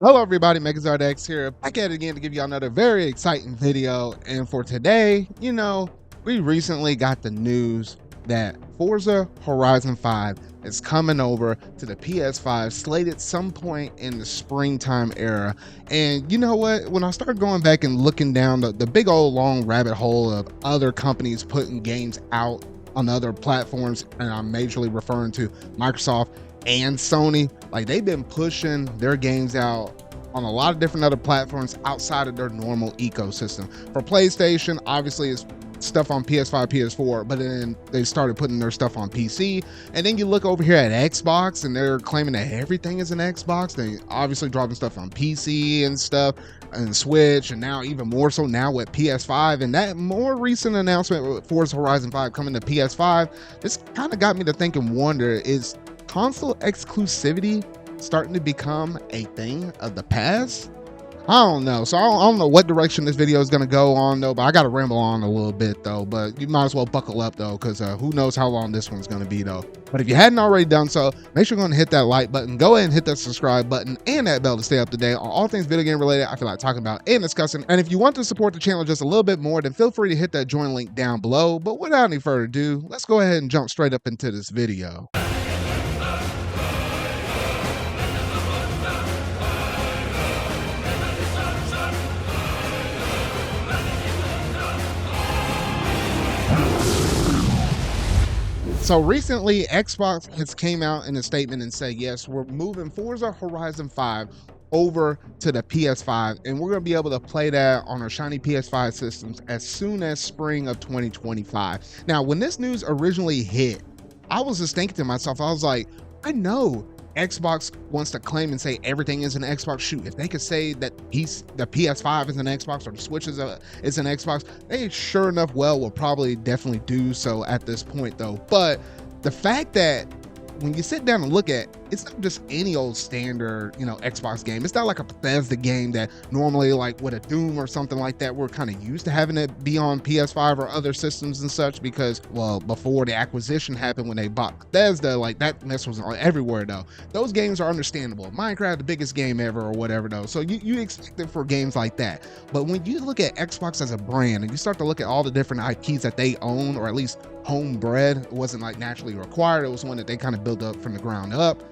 Hello everybody, MegaZardX here, back at it again to give you another very exciting video. And for today, we recently got the news that Forza Horizon 5 is coming over to the PS5, slated some point in the springtime era. And you know what? When I started going back and looking down the big old long rabbit hole of other companies putting games out on other platforms, and I'm majorly referring to Microsoft and Sony, like they've been pushing their games out on a lot of different other platforms outside of their normal ecosystem. For PlayStation, obviously it's stuff on PS5, PS4, but then they started putting their stuff on PC. And then you look over here at Xbox and they're claiming that everything is an Xbox. They obviously dropping stuff on PC and stuff and Switch, and now even more so now with PS5. And that more recent announcement with Forza Horizon 5 coming to PS5, this kind of got me to think and wonder, is console exclusivity starting to become a thing of the past? I don't know. So I don't know what direction this video is going to go on though, but I got to ramble on a little bit though, but you might as well buckle up though, because who knows how long this one's going to be though. But if you hadn't already done so, make sure you're going to hit that like button, go ahead and hit that subscribe button and that bell to stay up to date on all things video game related I feel like talking about and discussing. And if you want to support the channel just a little bit more, then feel free to hit that join link down below. But without any further ado, let's go ahead and jump straight up into this video. So recently, Xbox has came out in a statement and said, yes, we're moving Forza Horizon 5 over to the PS5, and we're going to be able to play that on our shiny PS5 systems as soon as spring of 2025. Now, when this news originally hit, I was just thinking to myself, I was like, I know Xbox wants to claim and say everything is an Xbox. Shoot, if they could say that the PS5 is an Xbox or the Switch is an Xbox, they sure enough will probably definitely do so at this point though. But the fact that when you sit down and look at, it's not just any old standard, Xbox game. It's not like a Bethesda game that normally, like with a Doom or something like that, we're kind of used to having it be on PS5 or other systems and such, because, well, before the acquisition happened when they bought Bethesda, like that mess was everywhere though. Those games are understandable. Minecraft, the biggest game ever or whatever though. So you expect it for games like that. But when you look at Xbox as a brand and you start to look at all the different IPs that they own, or at least homebred, it wasn't like naturally required, it was one that they kind of built up from the ground up.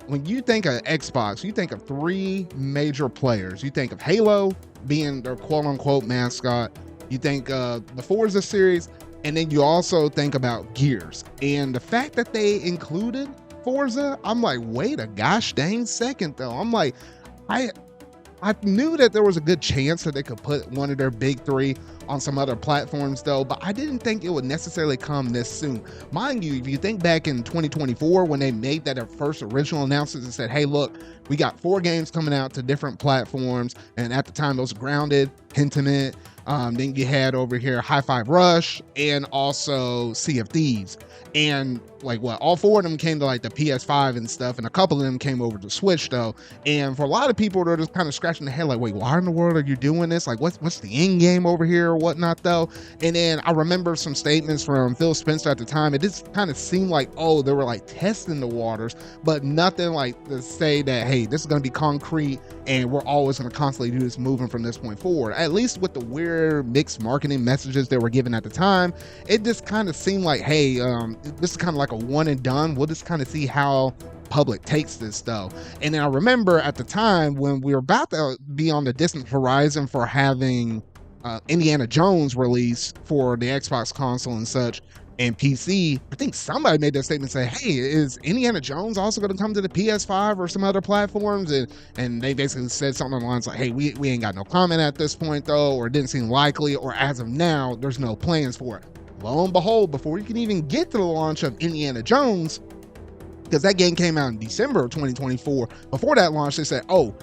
When you think of Xbox, you think of three major players. You think of Halo being their quote unquote mascot, you think the Forza series, and then you also think about Gears. And the fact that they included Forza, I'm like, wait a gosh dang second though. I'm like, I knew that there was a good chance that they could put one of their big three on some other platforms though, but I didn't think it would necessarily come this soon. Mind you, if you think back in 2024 when they made that first original announcement and said, hey, look, we got 4 games coming out to different platforms, and at the time those Grounded, Pentiment, then you had over here High Five Rush and also Sea of Thieves. And like what, all 4 of them came to like the PS5 and stuff, and a couple of them came over to Switch though. And for a lot of people, they're just kind of scratching their head like, wait, why in the world are you doing this? Like, what's the end game over here or whatnot though? And then I remember some statements from Phil Spencer at the time. It just kind of seemed like, oh, they were like testing the waters, but nothing like to say that, hey, this is going to be concrete and we're always going to constantly do this moving from this point forward. At least with the weird mixed marketing messages they were given at the time, it just kind of seemed like, hey, this is kind of like a one and done. We'll just kind of see how public takes this though. And then I remember at the time when we were about to be on the distant horizon for having Indiana Jones release for the Xbox console and such and PC, I think somebody made that statement say, hey, is Indiana Jones also going to come to the PS5 or some other platforms? And they basically said something along the lines like, hey, we ain't got no comment at this point though, or it didn't seem likely, or as of now there's no plans for it. Lo and behold, before you can even get to the launch of Indiana Jones, because that game came out in December of 2024, before that launch they said, oh,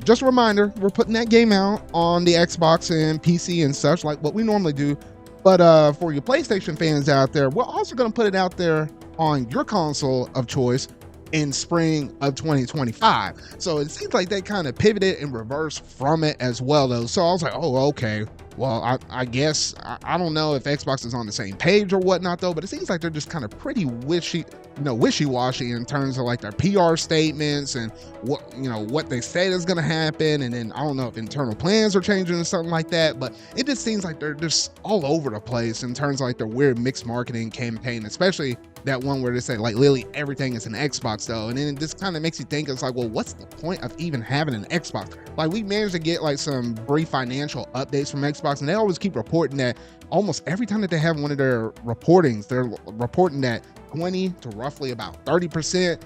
just a reminder, we're putting that game out on the Xbox and PC and such, like what we normally do. But for your PlayStation fans out there, we're also going to put it out there on your console of choice in spring of 2025. So it seems like they kind of pivoted and reversed from it as well though. So I was like, oh, okay. Well, I guess I don't know if Xbox is on the same page or whatnot though, but it seems like they're just kind of pretty wishy-washy in terms of like their PR statements and what they say is going to happen, and then I don't know if internal plans are changing or something like that. But it just seems like they're just all over the place in terms of like their weird mixed marketing campaign, especially that one where they say like literally everything is an Xbox though, and then this kind of makes you think it's like, well, what's the point of even having an Xbox? Like we managed to get like some brief financial updates from Xbox, and they always keep reporting that almost every time that they have one of their reportings, they're reporting that 20 to roughly about 30%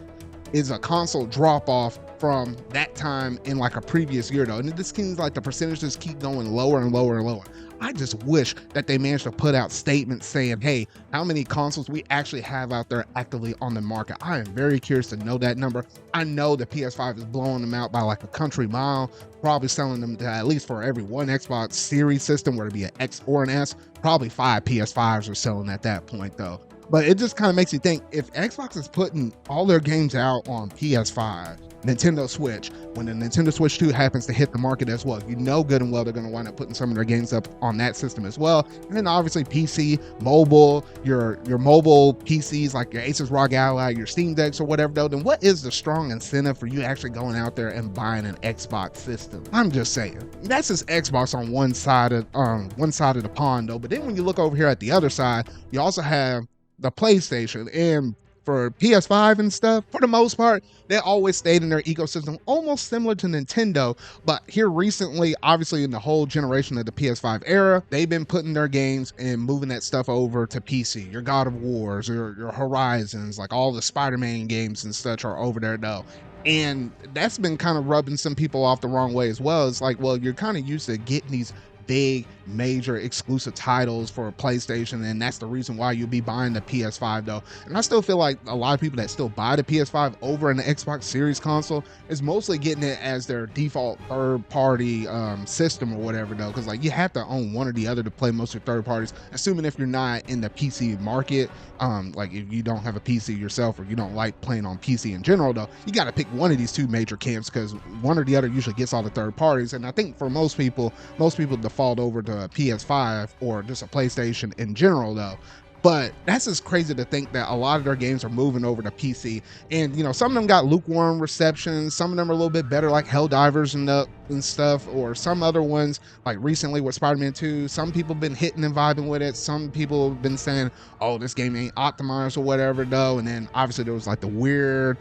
is a console drop off from that time in like a previous year though. And it just seems like the percentages keep going lower and lower and lower. I just wish that they managed to put out statements saying, hey, how many consoles we actually have out there actively on the market. I am very curious to know that number. I know the PS5 is blowing them out by like a country mile, probably selling them to at least for every one Xbox Series system, whether it be an X or an S, probably 5 PS5s are selling at that point though. But it just kind of makes you think, if Xbox is putting all their games out on PS5, Nintendo Switch, when the Nintendo Switch 2 happens to hit the market as well, you know good and well they're going to wind up putting some of their games up on that system as well. And then obviously PC, mobile, your mobile PCs like your Asus ROG Ally, your Steam Decks or whatever though, then what is the strong incentive for you actually going out there and buying an Xbox system? I'm just saying. That's just Xbox on one side of the pond though. But then when you look over here at the other side, you also have the PlayStation, and for PS5 and stuff, for the most part, they always stayed in their ecosystem, almost similar to Nintendo. But here recently, obviously in the whole generation of the PS5 era, they've been putting their games and moving that stuff over to PC. Your God of Wars, your Horizons, like all the Spider-Man games and such are over there though. And that's been kind of rubbing some people off the wrong way as well. It's like, well, you're kind of used to getting these big major exclusive titles for a PlayStation, and that's the reason why you'll be buying the PS5 though. And I still feel like a lot of people that still buy the PS5 over an Xbox Series console is mostly getting it as their default third party system or whatever though, because like you have to own one or the other to play most of your third parties, assuming if you're not in the PC market. Like if you don't have a PC yourself, or you don't like playing on PC in general though, you got to pick one of these two major camps, because one or the other usually gets all the third parties. And I think for most people default over to a PS5 or just a PlayStation in general though. But that's just crazy to think that a lot of their games are moving over to PC. And, some of them got lukewarm reception. Some of them are a little bit better, like Helldivers and stuff, or some other ones, like recently with Spider-Man 2. Some people have been hitting and vibing with it. Some people have been saying, oh, this game ain't optimized or whatever, though. And then obviously there was like the weird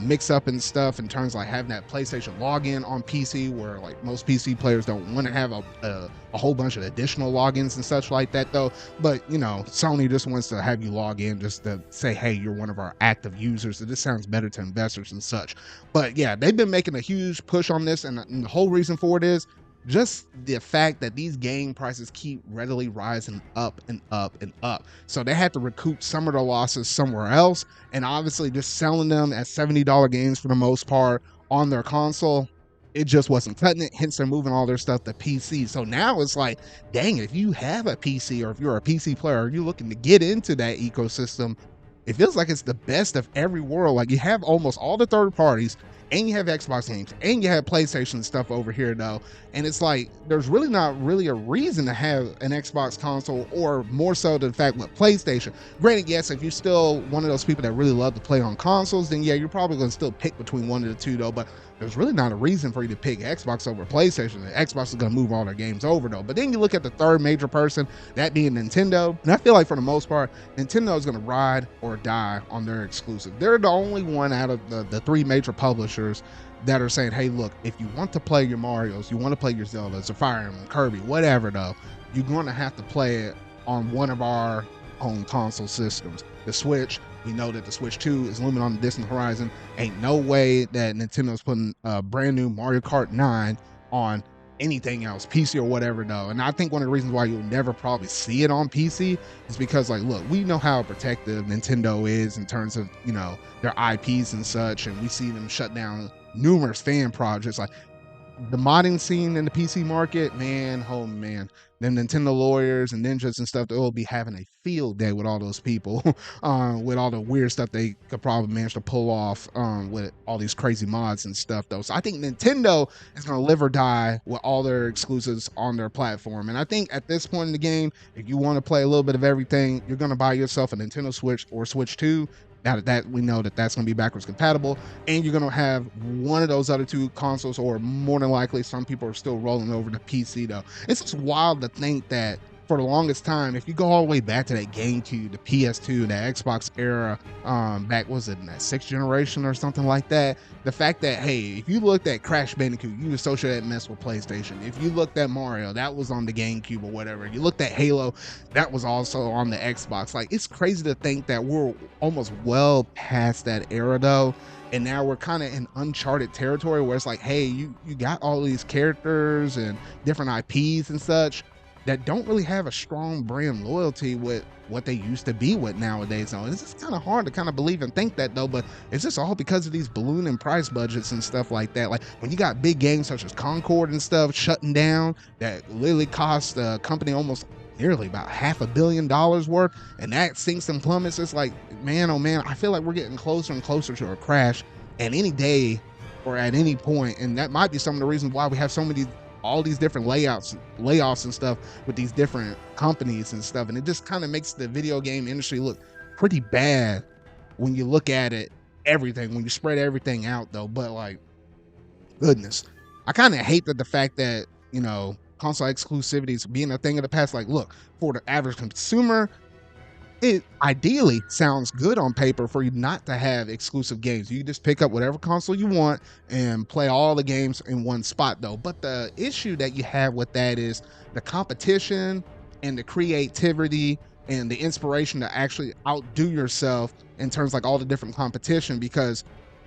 mix-up and stuff in terms of like having that PlayStation login on PC, where like most PC players don't want to have a whole bunch of additional logins and such like that, though. But, Sony just wants to have you log in just to say, hey, you're one of our active users. So this sounds better to investors and such. But yeah, they've been making a huge push on this, and the whole reason for it is just the fact that these game prices keep readily rising up and up and up. So they had to recoup some of their losses somewhere else, and obviously just selling them at $70 games for the most part on their console, it just wasn't cutting it. Hence they're moving all their stuff to PC. So now it's like, dang, if you have a PC, or if you're a PC player, or you're looking to get into that ecosystem, it feels like it's the best of every world. Like you have almost all the third parties, and you have Xbox games, and you have PlayStation stuff over here though. And it's like, there's really not really a reason to have an Xbox console, or more so the fact with PlayStation. Granted, yes, if you're still one of those people that really love to play on consoles, then yeah, you're probably going to still pick between one of the two though. But there's really not a reason for you to pick Xbox over PlayStation. The Xbox is going to move all their games over though. But then you look at the third major person, that being Nintendo, and I feel like for the most part, Nintendo is going to ride or die on their exclusive. They're the only one out of the three major publishers that are saying, hey, look, if you want to play your Marios, you want to play your Zeldas, or Fire Emblem, Kirby, whatever though, you're going to have to play it on one of our own console systems. The Switch, we know that the Switch 2 is looming on the distant horizon. Ain't no way that Nintendo's putting a brand new Mario Kart 9 on anything else, PC or whatever though. And I think one of the reasons why you'll never probably see it on PC is because, like, look, we know how protective Nintendo is in terms of, their IPs and such, and we see them shut down numerous fan projects. Like, the modding scene in the PC market, man, oh man, the Nintendo lawyers and ninjas and stuff, they'll be having a field day with all those people, with all the weird stuff they could probably manage to pull off, with all these crazy mods and stuff, though. So I think Nintendo is going to live or die with all their exclusives on their platform. And I think at this point in the game, if you want to play a little bit of everything, you're going to buy yourself a Nintendo Switch or Switch 2. Now that we know that that's going to be backwards compatible, and you're going to have one of those other two consoles, or more than likely, some people are still rolling over to PC, though. It's just wild to think that for the longest time, if you go all the way back to that GameCube, the PS2, the Xbox era, back, was it in that 6th generation or something like that? The fact that, hey, if you looked at Crash Bandicoot, you associate that mess with PlayStation. If you looked at Mario, that was on the GameCube or whatever. You looked at Halo, that was also on the Xbox. Like, it's crazy to think that we're almost well past that era, though. And now we're kind of in uncharted territory where it's like, hey, you got all these characters and different IPs and such that don't really have a strong brand loyalty with what they used to be with nowadays. So it's just kind of hard to kind of believe and think that, though, but it's just all because of these ballooning price budgets and stuff like that. Like when you got big games such as Concord and stuff shutting down, that literally cost the company almost nearly about $500 million worth, and that sinks and plummets. It's like, man, oh man, I feel like we're getting closer and closer to a crash at any day or at any point. And that might be some of the reasons why we have so many, all these different layoffs and stuff with these different companies and stuff. And it just kind of makes the video game industry look pretty bad when you look at it, everything, when you spread everything out, though. But like, goodness, I kind of hate that the fact that, you know, console exclusivities being a thing of the past. Like, look, for the average consumer, it ideally sounds good on paper for you not to have exclusive games. You just pick up whatever console you want and play all the games in one spot, though. But the issue that you have with that is the competition and the creativity and the inspiration to actually outdo yourself in terms of like all the different competition. Because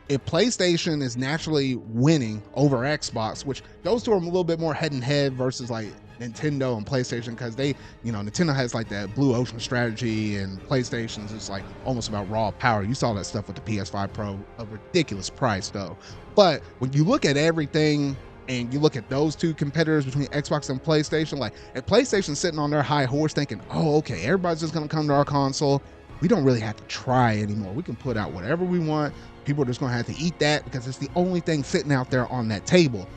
if PlayStation is naturally winning over Xbox, which those two are a little bit more head and head versus like Nintendo and PlayStation, because they, you know, Nintendo has like that blue ocean strategy, and PlayStation's is like almost about raw power. You saw that stuff with the PS5 Pro, a ridiculous price, though. But when you look at everything and you look at those two competitors between Xbox and PlayStation, like if PlayStation's sitting on their high horse thinking, oh, okay, everybody's just gonna come to our console, we don't really have to try anymore. We can put out whatever we want. People are just gonna have to eat that because it's the only thing sitting out there on that table.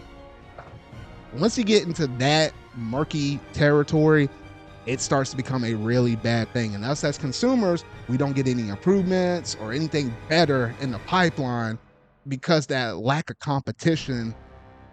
Once you get into that murky territory, it starts to become a really bad thing. And us as consumers, we don't get any improvements or anything better in the pipeline, because that lack of competition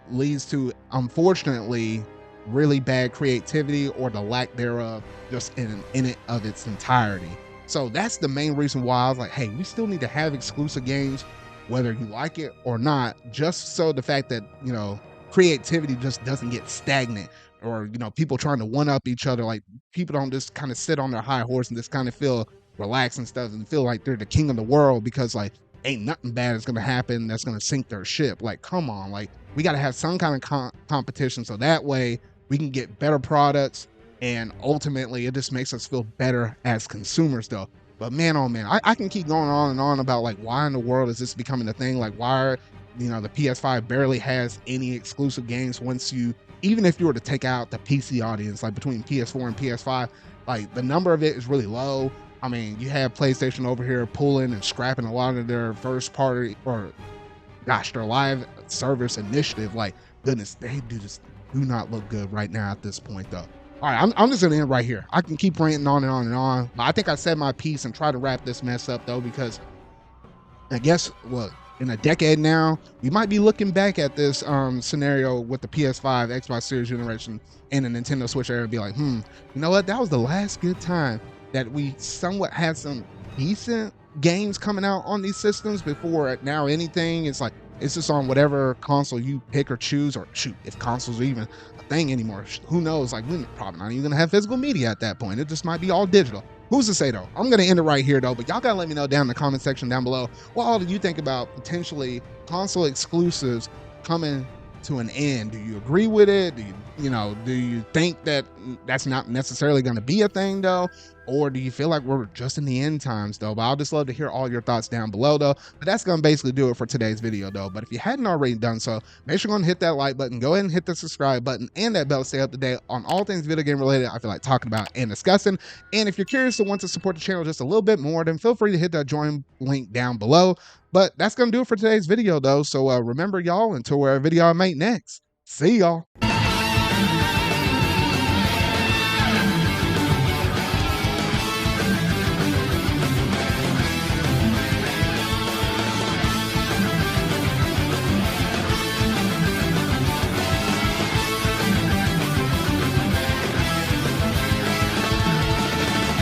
leads to, unfortunately, really bad creativity, or the lack thereof, just in it of its entirety. So that's the main reason why I was like, hey, we still need to have exclusive games, whether you like it or not, just so the fact that, you know, creativity just doesn't get stagnant, or, you know, people trying to one up each other. Like, people don't just kind of sit on their high horse and just kind of feel relaxed and stuff and feel like they're the king of the world because like ain't nothing bad is going to happen that's going to sink their ship. Like, come on, like we got to have some kind of competition, so that way we can get better products, and ultimately it just makes us feel better as consumers, though. But man, oh man, I can keep going on and on about like why in the world is this becoming a thing? Like, why are, you know, the PS5 barely has any exclusive games. Once you, even if you were to take out the PC audience, like between PS4 and PS5, like the number of it is really low. I mean, you have PlayStation over here pulling and scrapping a lot of their first party, or gosh, their live service initiative. Like, goodness, they do not look good right now at this point, though. All right, I'm just gonna end right here. I can keep ranting on and on and on, but I think I said my piece and try to wrap this mess up, though, because I guess, well, in a decade now, we might be looking back at this scenario with the PS5, Xbox Series generation, and the Nintendo Switch era and be like, you know what? That was the last good time that we somewhat had some decent games coming out on these systems. Before now, anything is like, it's just on whatever console you pick or choose, or shoot, if consoles are even a thing anymore, who knows? Like, we're probably not even gonna have physical media at that point. It just might be all digital. Who's to say, though? I'm going to end it right here, though, but y'all got to let me know down in the comment section down below what all do you think about potentially console exclusives coming to an end. Do you agree with it? Do you think that that's not necessarily going to be a thing, though? Or do you feel like we're just in the end times though? But I'll just love to hear all your thoughts down below though. But that's gonna basically do it for today's video though. But if you hadn't already done so, make sure you're gonna hit that like button, go ahead and hit the subscribe button and that bell to stay up to date on all things video game related I feel like talking about and discussing. And if you're curious to want to support the channel just a little bit more, then feel free to hit that join link down below. But that's gonna do it for today's video though. So remember y'all, until where video I make next. See y'all.